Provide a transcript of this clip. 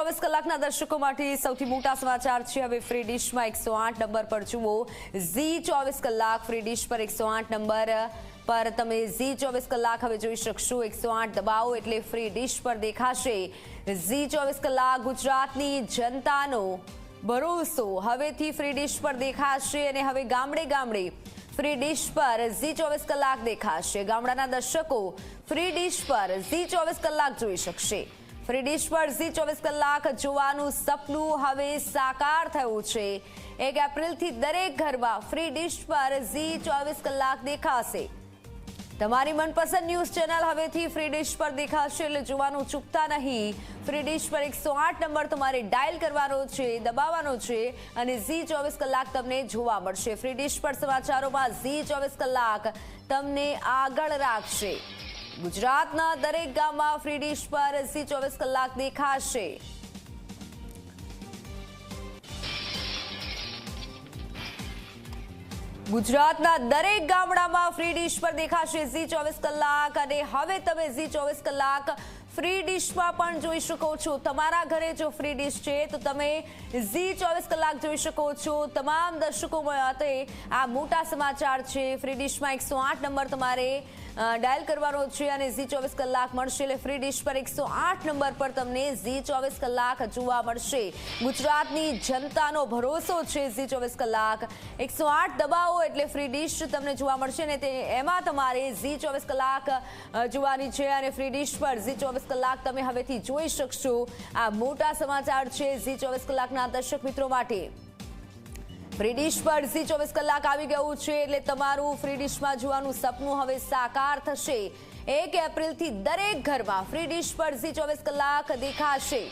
24 કલાકના દર્શકો માટે સૌથી મોટા સમાચાર છે। હવે ફ્રી ડિશમાં 108 નંબર પર જુઓ। ઝી 24 કલાક ફ્રી ડિશ પર 108 નંબર પર તમે ઝી 24 કલાક હવે જોઈ શકશો। 108 દબાવો એટલે ફ્રી ડિશ પર દેખાશે। ઝી 24 કલાક ગુજરાતની જનતાનો ભરોસો હવેથી ફ્રી ડિશ પર દેખાશે અને હવે ગામડે ગામડે ફ્રી ડિશ પર ઝી 24 કલાક દેખાશે। ગામડાના દર્શકો ફ્રી ડિશ પર ઝી 24 કલાક જોઈ શકશે। ફ્રી ડિશ પર ઝી 24 કલાક જોવાનું સપનું હવે સાકાર થયું છે। 1 એપ્રિલથી દરેક ઘરમાં ફ્રી ડિશ પર ઝી 24 કલાક દેખાશે। તમારી મનપસંદ ન્યૂઝ ચેનલ હવેથી ફ્રી ડિશ પર દેખાશે એટલે જોવાનું ચૂકતા નહીં। ફ્રી ડિશ પર 108 નંબર તમારે ડાયલ કરવાનો છે, દબાવવાનો છે અને ઝી 24 કલાક તમને જોવા મળશે। ફ્રી ડિશ પર સમાચારોમાં ઝી 24 કલાક તમને આગળ રાખશે। ગુજરાતના દરેક ગામમાં ફ્રી ડિશ પર ઝી 24 કલાક દેખાશે। ગુજરાતના દરેક ગામડામાં ફ્રી ડિશ પર દેખાશે ઝી 24 કલાક અને હવે તમે ઝી 24 કલાક ફ્રી ડિશમાં પણ જોઈ શકો છો। તમારા ઘરે જો ફ્રી ડિશ છે તો તમે ઝી 24 કલાક જોઈ શકો છો। તમામ દર્શકો માટે આ મોટા સમાચાર છે। ફ્રી ડિશમાં 108 નંબર તમારે ડાયલ કરવાનો છે અને ઝી 24 કલાક મળશે એટલે ફ્રી ડિશ પર 108 નંબર પર તમને ઝી 24 કલાક જોવા મળશે। ગુજરાતની જનતાનો ભરોસો છે ઝી 24 કલાક। 108 દબાવો એટલે ફ્રી ડિશ તમને જોવા મળશે ને એમાં તમારે ઝી 24 કલાક જોવાની છે અને ફ્રી ડિશ પર ઝી 24 કલાક તમે હવેથી જોઈ શકશો। આ મોટા સમાચાર છે ઝી 24 કલાકના દર્શક મિત્રો માટે। ફ્રી ડિશ પર ઝી 24 કલાક આવી ગયું છે એટલે તમારું ફ્રી ડિશમાં જોવાનું સપનું હવે સાકાર થશે। 1 એપ્રિલથી દરેક ઘરમાં ફ્રી ડિશ પર ઝી 24 કલાક દેખાશે।